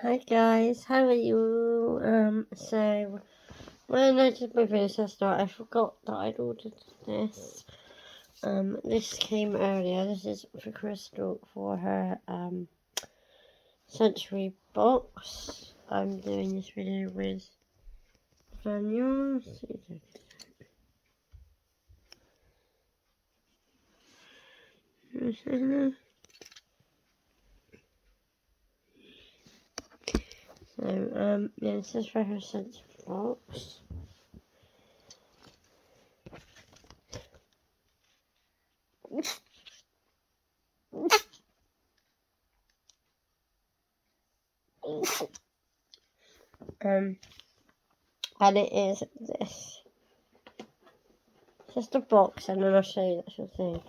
Hi guys, how are you? So when I did my video start, I forgot that I'd ordered this. This came earlier. This is for Crystal for her sensory box. I'm doing this video with Daniel. So yeah, this is for her sensory box. And it is this. It's just a box, and then I'll show you the actual thing.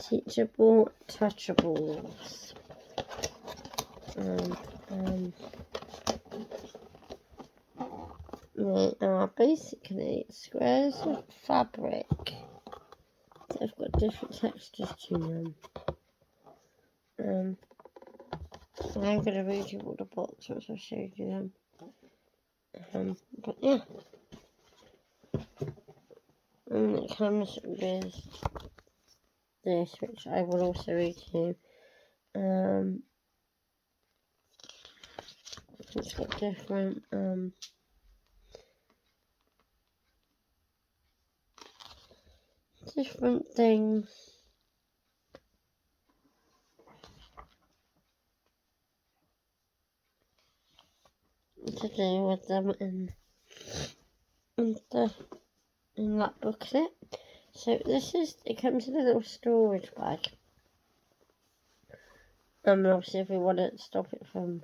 Teachable touchables. They are basically squares of fabric. They've got different textures to them. I'm going to read you all the box once I've showed you them. But yeah. And it comes with this, which I will also read to you. It's got different things to do with them in that booklet. So it comes in a little storage bag. And obviously if we want to stop it from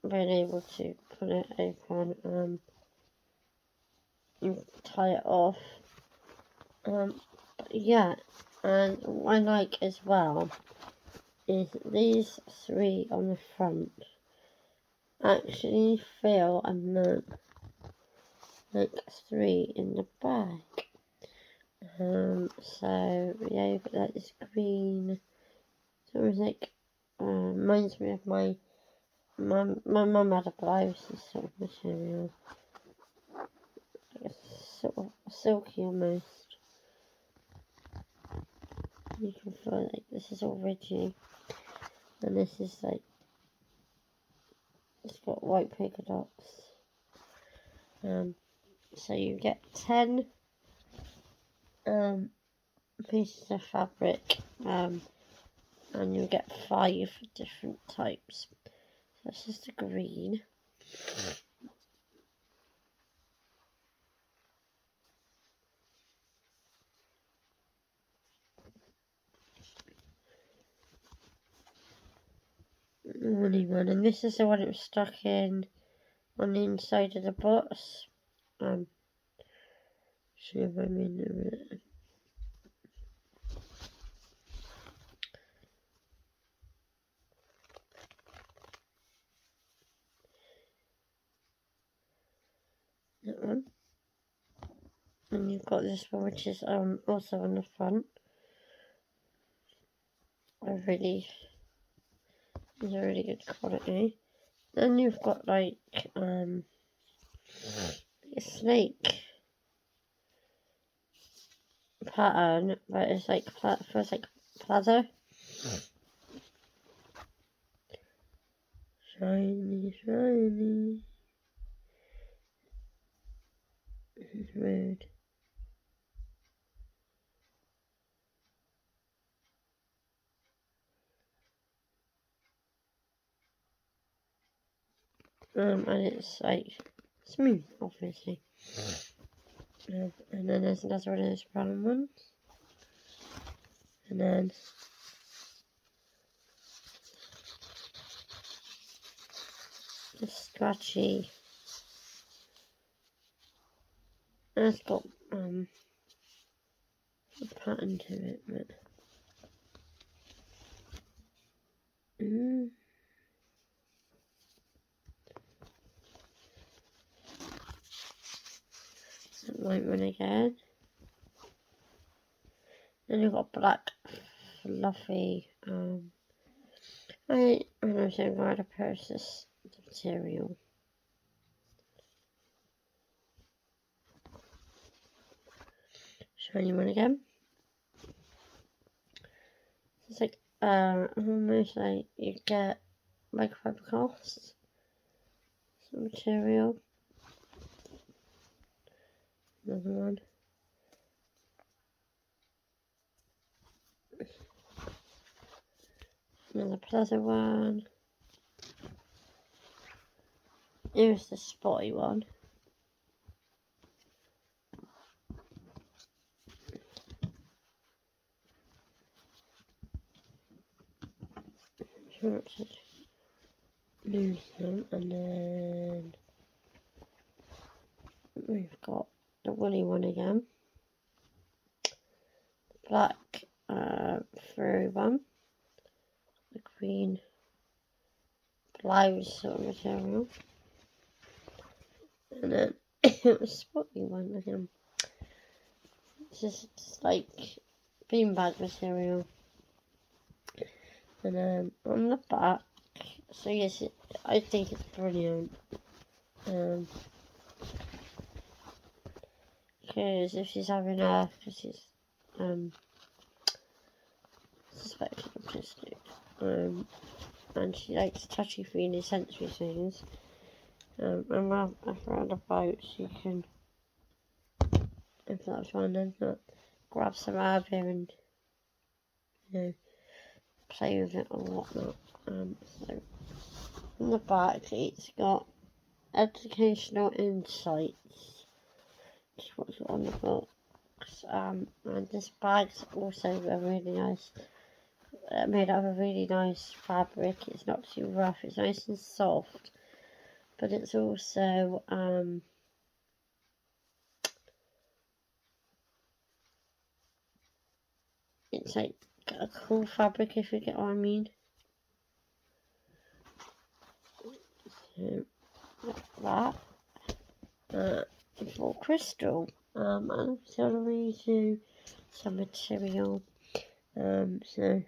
being able to put it open, you tie it off. But yeah, and what I like as well is these three on the front actually feel and look like three in the back. So yeah, you've got like this green, it's almost like reminds me of my mum had a blouse, this sort of material, like a sort of silky almost. You can feel like this is all ridgy, and this is like, it's got white polka dots. So you get 10 pieces of fabric, and you get 5 different types. So that's just a green. One, and this is the one that was stuck in on the inside of the box. See if I'm in it. That one. And you've got this one, which is also on the front. Is a really good quality. Then you've got like a snake pattern, but it's like feels like pleather. Shiny, shiny. This is rude. And it's like smooth, obviously. And then there's another one of those brown ones. And then the scratchy. And it's got a pattern to it, but that white one again. Then you've got black fluffy. I'm also going to purchase the cereal. Shiny one again. It's like almost like you get microfiber cloths, some material. Another one. Another pleather one. Here's the spotty one. Lose them, and then we've got the woolly one again. The black furry one. The green blouse sort of material. And then a spotty one again. It's just like beanbag material. And then on the back, so yes, I think it's brilliant. Because if she's having because she's suspected autistic, and she likes touchy-feely sensory things, and around about she can, if that's one, then grab some herb here and play with it or whatnot. So on the back it's got educational insights, which is what's on the box. And this bag's also a really nice, made out of a really nice fabric. It's not too rough, it's nice and soft, but it's also it's like a cool fabric, if you get what I mean. So that for crystal, and auxiliary to some material. So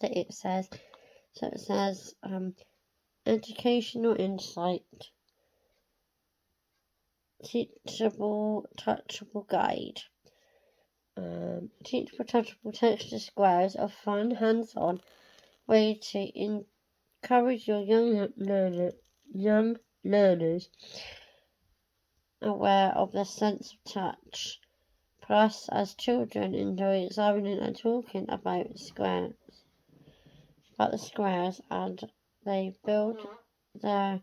that it says, educational insight, teachable, touchable guide. Teachable, touchable texture squares are fun, hands-on way to encourage your young learners aware of the sense of touch. Plus, as children enjoy examining and talking about the squares, and they build their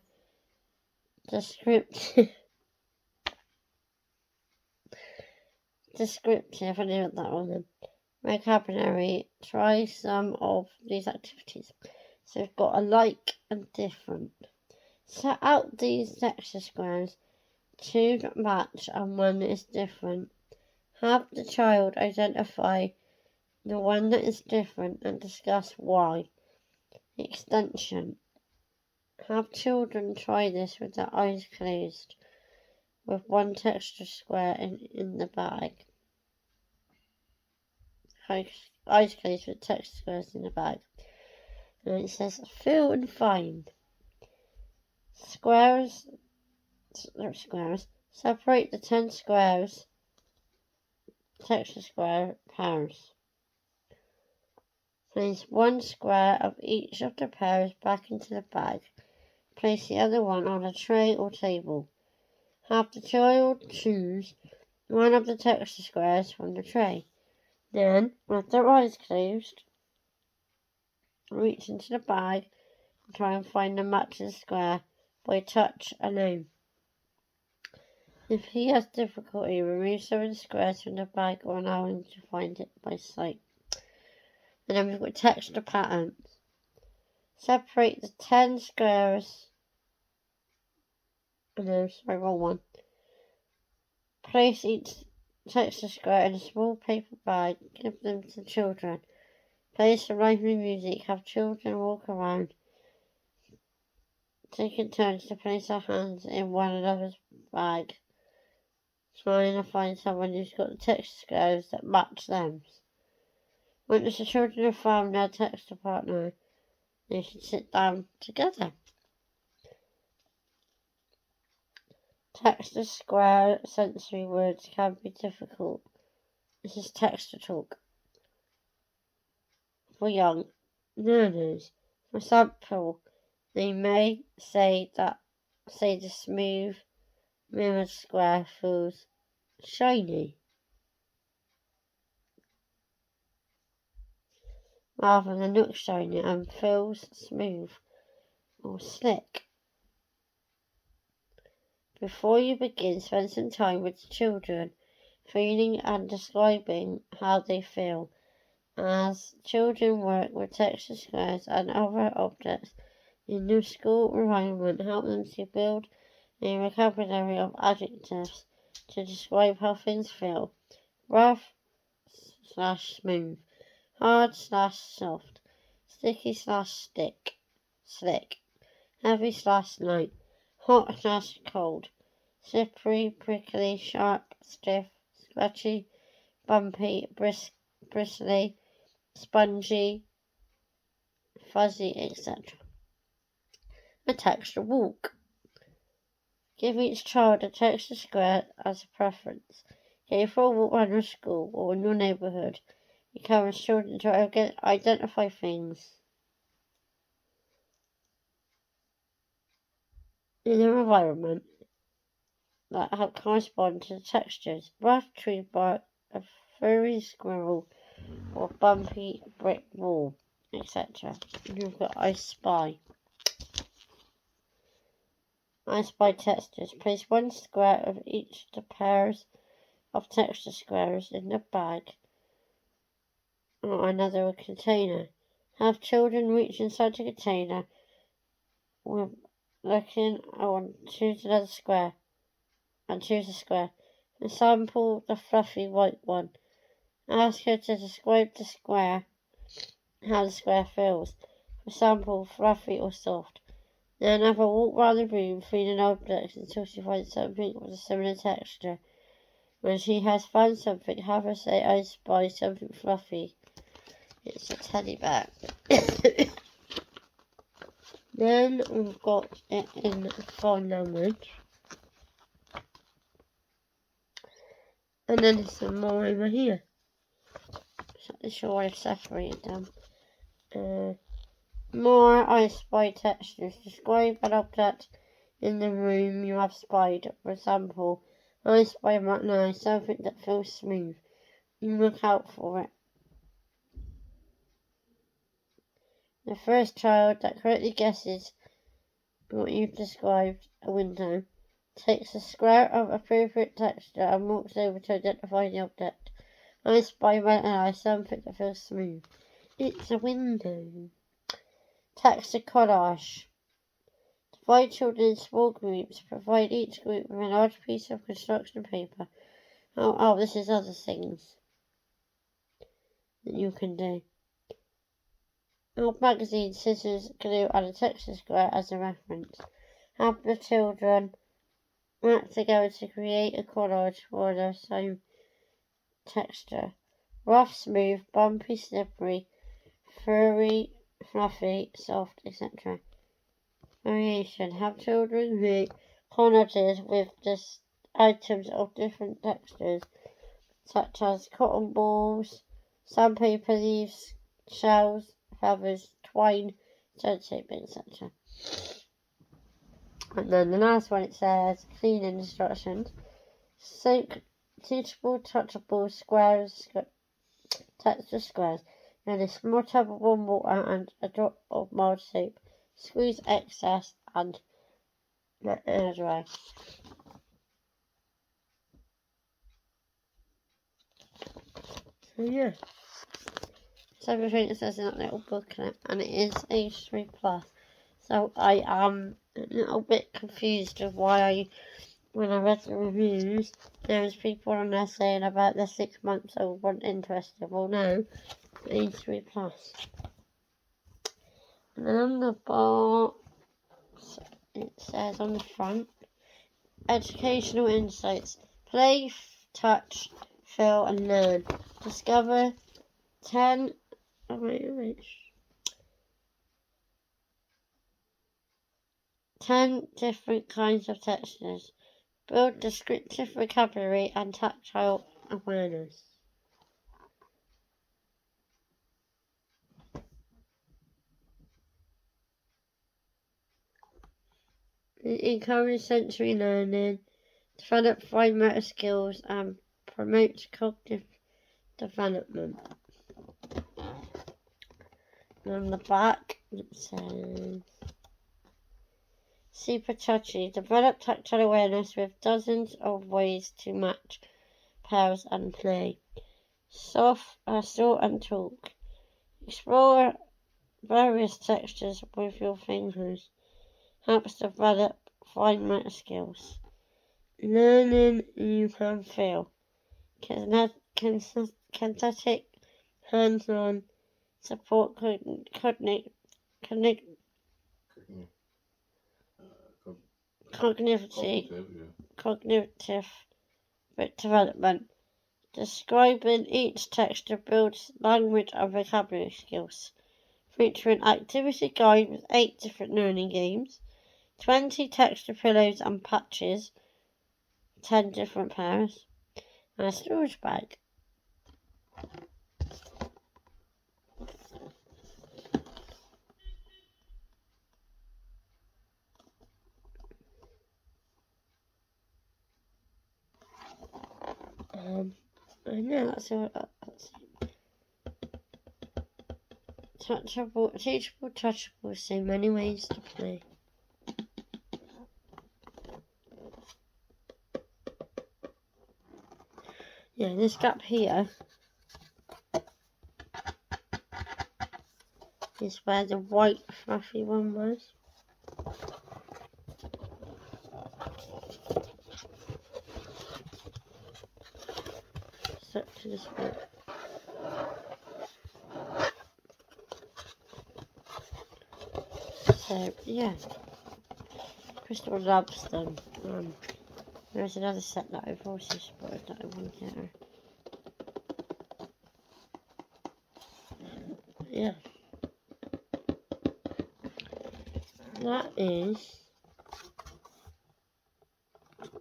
descriptive, I knew that one, vocabulary. Try some of these activities. So we've got alike and different. Set out these texture squares, 2 match and 1 is different. Have the child identify the one that is different and discuss why. Extension. Have children try this with their eyes closed, with 1 texture square in the bag. Eyes closed with texture squares in the bag. And it says, feel and find. Separate the 10 squares, texture square pairs. Place 1 square of each of the pairs back into the bag. Place the other one on a tray or table. Have the child choose one of the texture squares from the tray. Then, with their eyes closed, reach into the bag and try and find the matching square by touch alone. If he has difficulty, remove some of the squares from the bag or allow him to find it by sight. And then we've got texture patterns. Separate the 10 squares. Wrong one. Place each texture square in a small paper bag. Give them to children. Play some lively music. Have children walk around, taking turns to place their hands in one another's bag. trying to find someone who's got the texture skills that match them. Once the children have found their texture partner, they should sit down together. Texture square sensory words can be difficult. This is texture talk for young learners. For example, they may say the smooth mirrored square feels shiny, rather than look shiny and feels smooth or slick. Before you begin, spend some time with the children, feeling and describing how they feel. As children work with texture squares and other objects in their school environment, help them to build a vocabulary of adjectives to describe how things feel. Rough/smooth, hard/soft, sticky/stick, slick, heavy/light, hot/cold, slippery, prickly, sharp, stiff, scratchy, bumpy, bristly, spongy, fuzzy, etc. A texture walk. Give each child a texture square as a preference. Go for a walk around your school or in your neighbourhood. Encourage children to identify things in their environment that help correspond to the textures. Rough tree bark, a furry squirrel, or bumpy brick wall, etc. You've got I Spy. I Spy textures. Place one square of each of the pairs of texture squares in the bag or another container. Have children reach inside the container with looking on choose another square and choose a square. Sample the fluffy white one. Ask her to describe the square, how the square feels. For example, fluffy or soft. Then have a walk around the room feeling objects until she finds something with a similar texture. When she has found something, have her say, I spy something fluffy. It's a teddy bear. Then we've got it in foreign language. And then there's some more over here. So I'm not sure I've separated them. More I Spy textures. Describe an object in the room you have spied. For example, I spy right now something that feels smooth. You look out for it. The first child that correctly guesses what you've described, a window, takes a square of appropriate texture and walks over to identify the object. I spy right now something that feels smooth. It's a window. Texture collage. Divide children in small groups. Provide each group with a large piece of construction paper. This is other things that you can do. Old magazine, scissors, glue, and a texture square as a reference. Have the children work together to create a collage for the same texture. Rough, smooth, bumpy, slippery, furry, fluffy, soft, etc. Variation. Have children make collages with just items of different textures, such as cotton balls, sandpaper leaves, shells, feathers, twine, sellotape, etc. And then the last one, it says cleaning instructions. Soak teachable, touchable squares, texture squares in a small tub of warm water and a drop of mild soap. Squeeze excess and let it dry. So yeah, that's everything it says in that little booklet, and it is age 3+. So I am a little bit confused of why when I read the reviews, there was people on there saying about the 6 months old weren't interested. Well, no, age 3+. And then on the box, it says on the front, educational insights. Play, touch, feel and learn. Discover 10 different kinds of textures. Build descriptive vocabulary and tactile awareness. Encourage sensory learning, develop fine motor skills and promote cognitive development. And on the back it says Super Touchy. Develop tactile awareness with dozens of ways to match pairs and play. Soft, sort and talk. Explore various textures with your fingers. Helps develop fine motor skills. Learning you can feel. Kinetic, hands-on, support cognitive development. Describing each texture builds language and vocabulary skills. Featuring activity guide with 8 different learning games, 20 texture pillows and patches, 10 different pairs, and a storage bag. And yeah, that's all. Teachable, touchable, so many ways to play. Yeah, this gap here is where the white fluffy one was. Stuck to this bit. So yeah, Crystal loves them. There's another set that I've also spotted that I want to get her. Yeah, that is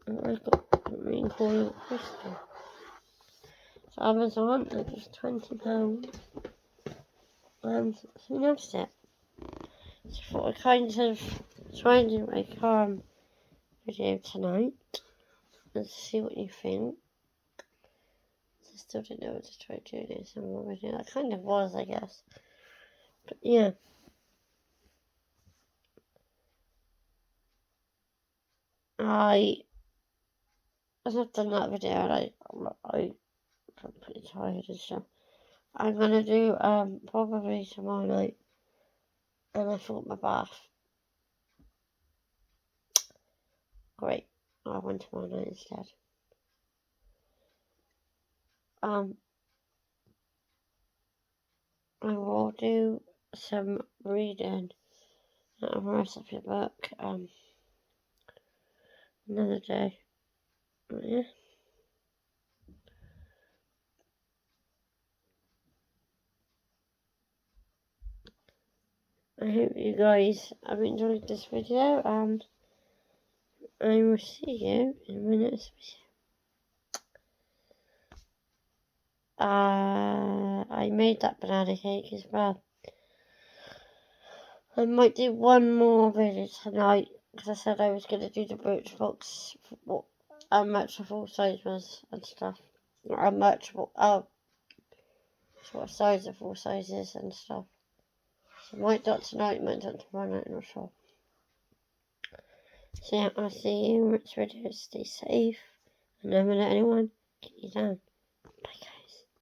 what I got Marine Coil Crystal. So Amazon, it was £20, and who knows it? So I thought I kind of try and do a calm video tonight. Let's see what you think. I still didn't know what to try doing this in one video. I kind of was, I guess. But yeah. As I've done that video and I'm pretty tired and stuff. I'm gonna do probably tomorrow night. And I thought my bath. Great. I went tomorrow night instead. I will do some reading a recipe book another day. But yeah. I hope you guys have enjoyed this video and I will see you in my next video. I made that banana cake as well. I might do one more video tonight because I said I was going to do the Birchbox and match the full sizes and stuff. And match what size the full sizes and stuff. So might do it tonight, might do it tomorrow night, not sure. So yeah, I'll see you in the next video. Stay safe and never let anyone get you down. Bye guys.